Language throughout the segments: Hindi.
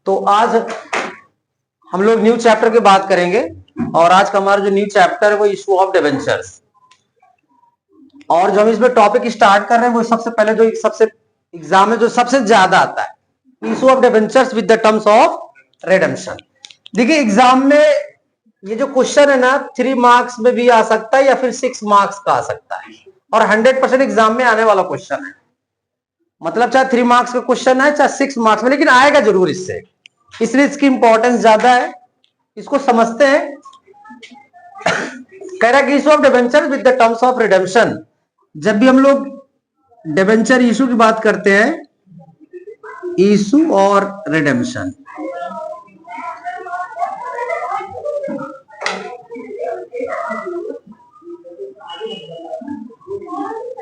तो आज हम लोग न्यू चैप्टर की बात करेंगे और आज का हमारा जो न्यू चैप्टर है वो इशू ऑफ डिबेंचर्स। और जो हम इसमें टॉपिक स्टार्ट कर रहे हैं वो सबसे पहले जो सबसे एग्जाम में जो सबसे ज्यादा आता है issue of debentures with the terms of redemption. देखिए एग्जाम में ये जो क्वेश्चन है ना 3 मार्क्स में भी आ सकता है या फिर 6 मार्क्स का आ सकता है और 100% एग्जाम में आने वाला क्वेश्चन है। मतलब चाहे 3 मार्क्स का क्वेश्चन है चाहे 6 मार्क्स में, लेकिन आएगा जरूर इससे, इसलिए इसकी इंपॉर्टेंस ज्यादा है। इसको समझते हैं। कह रहा है कि issue of debenture with the terms of redemption. जब भी हम लोग डिबेंचर इशू की बात करते हैं, इशू और रिडेम्पशन,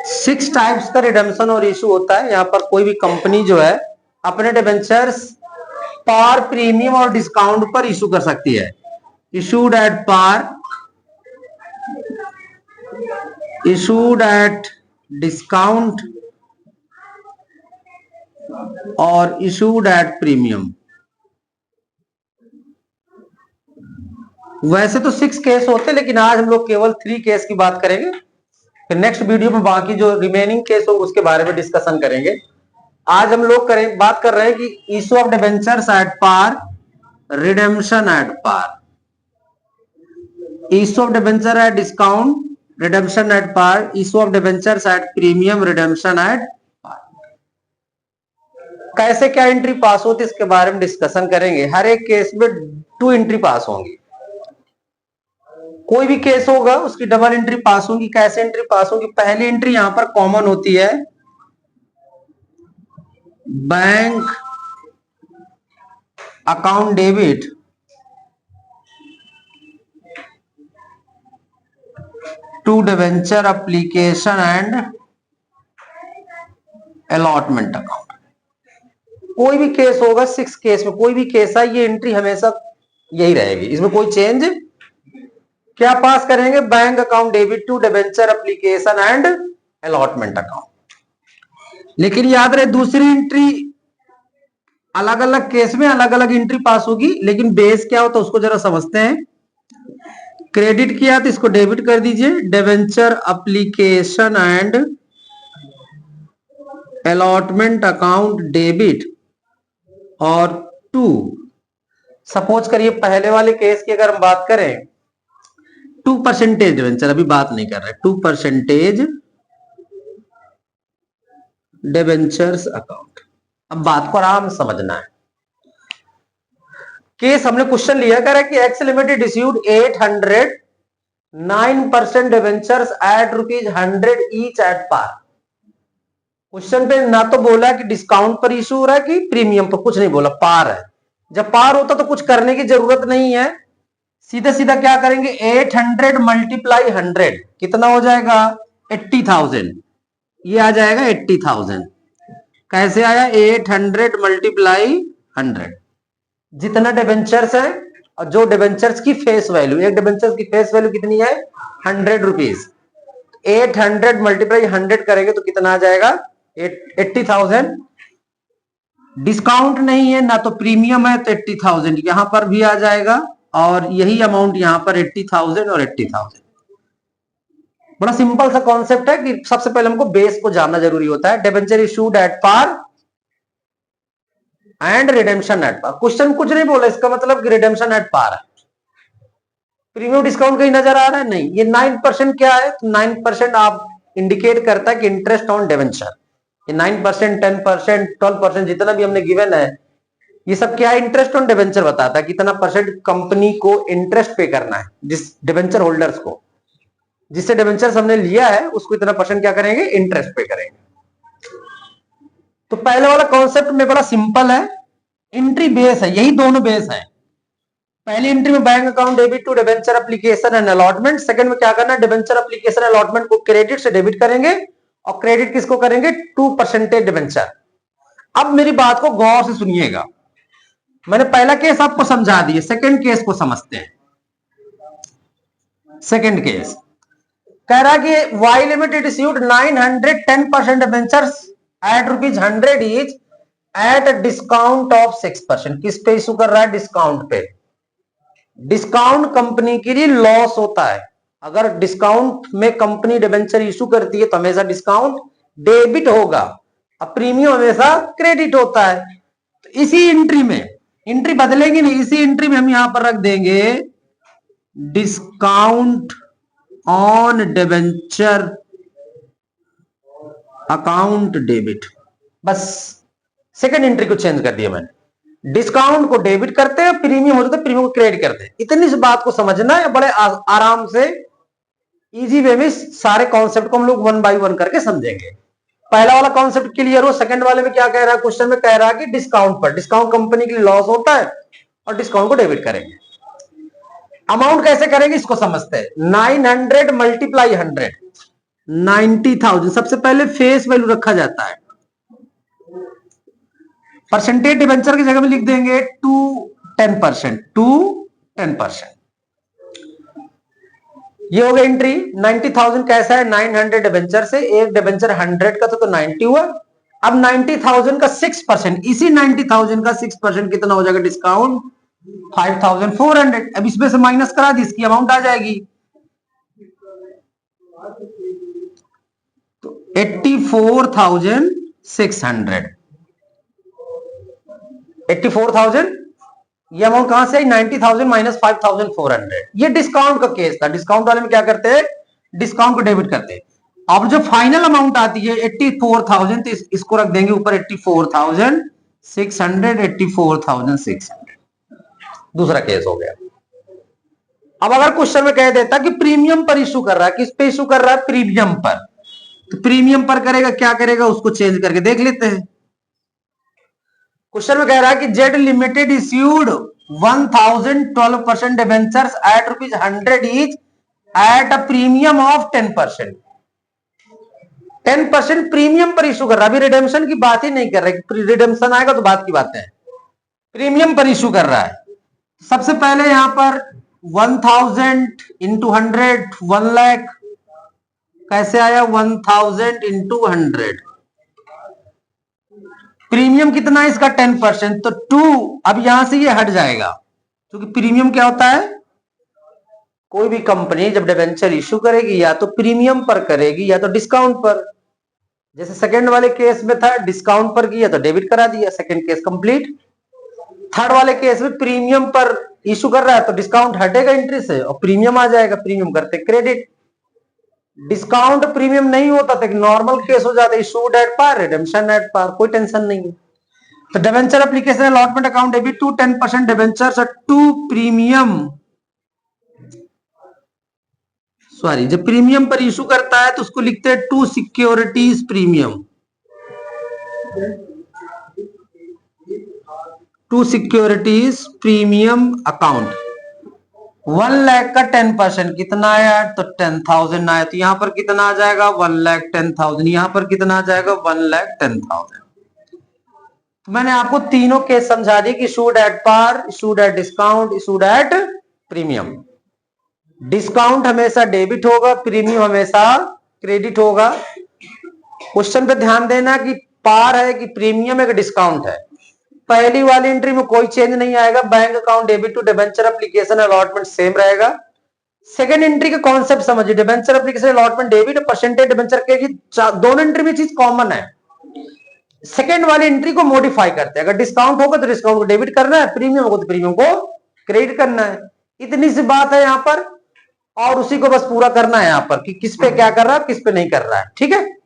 सिक्स टाइप्स का रिडेम्पशन और इशू होता है। यहां पर कोई भी कंपनी जो है अपने डिबेंचर्स पार, प्रीमियम और डिस्काउंट पर इशू कर सकती है। Issued at par, issued at discount और इशूड एट प्रीमियम। वैसे तो 6 केस होते हैं, लेकिन आज हम लोग केवल 3 केस की बात करेंगे। फिर नेक्स्ट वीडियो में बाकी जो रिमेनिंग केस हो उसके बारे में डिस्कशन करेंगे। आज हम लोग बात कर रहे हैं कि issue of debentures at par, redemption at par, issue of debenture at discount, redemption at par, issue of debentures at premium, redemption at par. कैसे क्या एंट्री पास होती है इसके बारे में डिस्कशन करेंगे। हर एक केस में 2 एंट्री पास होंगी। कोई भी केस होगा उसकी डबल एंट्री पास होगी। कैसे एंट्री पास होगी? पहली एंट्री यहां पर कॉमन होती है, bank account debit to debenture application and allotment account. कोई भी केस होगा 6 केस में कोई भी केस है, ये एंट्री हमेशा यही रहेगी, इसमें कोई चेंज। क्या पास करेंगे? Bank account debit to debenture application and allotment account. लेकिन याद रहे दूसरी एंट्री अलग अलग केस में अलग अलग एंट्री पास होगी, लेकिन बेस क्या होता है उसको जरा समझते हैं। क्रेडिट किया तो इसको डेबिट कर दीजिए, debenture application and allotment account debit. और 2 सपोज करिए पहले वाले केस की अगर हम बात करें 2% डिबेंचर, अभी बात नहीं कर रहे, 2% डिबेंचर्स अकाउंट। अब बात को आराम समझना है। केस हमने क्वेश्चन लिया कर कि X limited issued 809% debentures at ₹100 each at par. Question पे ना तो बोला कि डिस्काउंट पर इशू हो रहा है कि प्रीमियम पर, कुछ नहीं बोला, पार है। जब पार होता तो कुछ करने की जरूरत नहीं है, सीधा सीधा क्या करेंगे 800 मल्टीप्लाई 100 कितना हो जाएगा 80,000। ये आ जाएगा 80,000। कैसे आया? 800 मल्टीप्लाई 100। जितना डिबेंचर्स है और जो डिबेंचर्स की फेस वैल्यू, एक डिबेंचर्स की फेस वैल्यू कितनी है 100 रुपीज। 800 मल्टीप्लाई 100 करेंगे तो कितना आ जाएगा 80,000। डिस्काउंट नहीं है ना तो प्रीमियम है तो 80,000 यहां पर भी आ जाएगा और यही अमाउंट यहां पर 80,000 और 80,000। बड़ा सिंपल सा कॉन्सेप्ट है कि सबसे पहले हमको बेस को जानना जरूरी होता है। Debenture issued at par and redemption at par. Question कुछ नहीं बोला, इसका मतलब कि रिडेम्पशन एट पार है। प्रीमियम डिस्काउंट कहीं नजर आ रहा है? नहीं। ये 9% क्या है? 9% आप इंडिकेट करता है कि इंटरेस्ट ऑन डिबेंचर। ये 9%, 10%, 12% जितना भी हमने गिवन है, ये सब क्या है? इंटरेस्ट ऑन डिबेंचर बताता है कितना परसेंट कंपनी को इंटरेस्ट पे करना है, जिस डिबेंचर होल्डर्स को, जिससे डिबेंचर्स हमने लिया है उसको इतना परसेंट क्या करेंगे? इंटरेस्ट पे करेंगे। तो पहले वाला कॉन्सेप्ट में बड़ा सिंपल है, एंट्री बेस है, यही दोनों बेस है। पहली एंट्री में bank account debit to debenture application and allotment. Second में क्या करना है? डिबेंचर एप्लीकेशन अलॉटमेंट को क्रेडिट से डेबिट करेंगे और क्रेडिट किसको करेंगे? 2% डिबेंचर। अब मेरी बात को गौर से सुनिएगा, मैंने पहला केस आपको समझा दिया, सेकंड केस को समझते हैं। सेकंड केस कह रहा कि Y limited issued 910% debentures at ₹100 each at discount of 6%। किस पे इशू कर रहा है? डिस्काउंट पे। डिस्काउंट कंपनी के लिए लॉस होता है। अगर डिस्काउंट में कंपनी डिबेंचर इशू करती है तो हमेशा डिस्काउंट डेबिट होगा, अब प्रीमियम हमेशा क्रेडिट होता है। तो इसी एंट्री में, एंट्री बदलेगी नहीं, इसी एंट्री में हम यहां पर रख देंगे discount on debenture account debit. बस सेकंड एंट्री को चेंज कर दिया मैंने। डिस्काउंट को डेबिट करते हैं, प्रीमियम हो जाता है, प्रीमियम को क्रेडिट करते हैं। इतनी सी बात को समझना है, बड़े आराम से इजी वे में सारे कॉन्सेप्ट को हम लोग वन बाय वन करके समझेंगे। पहला वाला कॉन्सेप्ट क्लियर हो। सेकंड वाले में क्या कह रहा है? क्वेश्चन में कह रहा है कि डिस्काउंट पर, डिस्काउंट कंपनी के लिए लॉस होता है और डिस्काउंट को डेबिट करेंगे। अमाउंट कैसे करेंगे इसको समझते हैं। 900 मल्टीप्लाई 100, 90,000। सबसे पहले फेस वैल्यू रखा जाता है। परसेंटेज डिबेंचर की जगह में लिख देंगे टू 10%, टू 10%। ये हो गई एंट्री। 90,000 कैसा है? 900 डिबेंचर से एक डिबेंचर 100 का तो 90 हुआ। अब 90,000 का 6%, इसी 90,000 का 6% कितना हो जाएगा? डिस्काउंट 5,400। अब इसमें से माइनस करा दी, इसकी अमाउंट आ जाएगी तो 84,600। 84,000 ये अमाउंट कहां से? 90,000 माइनस 5,400। ये डिस्काउंट का केस था। डिस्काउंट वाले में क्या करते हैं? डिस्काउंट को डेबिट करते हैं। अब जो फाइनल अमाउंट आती है 84,000, तो इसको रख देंगे ऊपर 84,600, 84,600। दूसरा केस हो गया। अब अगर क्वेश्चन में कह देता कि प्रीमियम पर इशू कर रहा है, किस पे इशू कर रहा है? प्रीमियम पर। तो प्रीमियम पर करेगा, क्या करेगा उसको चेंज करके देख लेते हैं। क्वेश्चन में कह रहा है कि Z limited issued 1012% debentures at ₹100 each at a premium of 10%। 10% premium पर इशू कर रहा है। अभी रिडेम्पशन की बात ही नहीं कर रहे, रिडेम्पशन आएगा तो बात की बात है। प्रीमियम पर इशू कर रहा है। सबसे पहले यहां पर 1000 इंटू 100, 1 लाख कैसे आया? 1000 इंटू 100। प्रीमियम कितना है इसका? 10%, तो 2। अब यहां से ये हट जाएगा, क्योंकि प्रीमियम क्या होता है? कोई भी कंपनी जब डिबेंचर इशू करेगी या तो प्रीमियम पर करेगी या तो डिस्काउंट पर। जैसे सेकंड वाले केस में था, डिस्काउंट पर किया तो डेबिट करा दिया, सेकंड केस कंप्लीट। थर्ड वाले केस में प्रीमियम पर इशू कर रहा है तो डिस्काउंट हटेगा एंट्री से और प्रीमियम आ जाएगा, प्रीमियम करते क्रेडिट। डिस्काउंट प्रीमियम नहीं होता तो नॉर्मल केस हो जाता है, issued at par, redemption at par, कोई टेंशन नहीं है। तो debenture application allotment account debit to 10% debentures to premium. Sorry, जब प्रीमियम पर इशू करता है तो उसको लिखते हैं to securities premium. To securities premium account. 1 lakh का 10% कितना आया? तो 10,000 आया। तो यहां पर कितना आ जाएगा? 1,10,000। यहां पर कितना आ जाएगा? 1,10,000। तो मैंने आपको तीनों केस समझा दिए कि issued at par, issued at discount, issued at premium. Discount हमेशा डेबिट होगा, प्रीमियम हमेशा क्रेडिट होगा। क्वेश्चन पे ध्यान देना कि पार है कि प्रीमियम है कि डिस्काउंट है। पहली वाली एंट्री में कोई चेंज नहीं आएगा, bank account debit to debenture application allotment same रहेगा। सेकंड एंट्री का कॉन्सेप्ट समझिए, debenture application allotment debit, percentage debenture के दोनों एंट्री में चीज कॉमन है। सेकंड वाली एंट्री को मॉडिफाई करते हैं, अगर डिस्काउंट होगा तो डिस्काउंट को डेबिट करना है, प्रीमियम होगा तो प्रीमियम को क्रेडिट करना है। इतनी सी बात है यहां पर, और उसी को बस पूरा करना है यहां पर कि किस पे क्या कर रहा है, किस पे नहीं कर रहा है। ठीक है।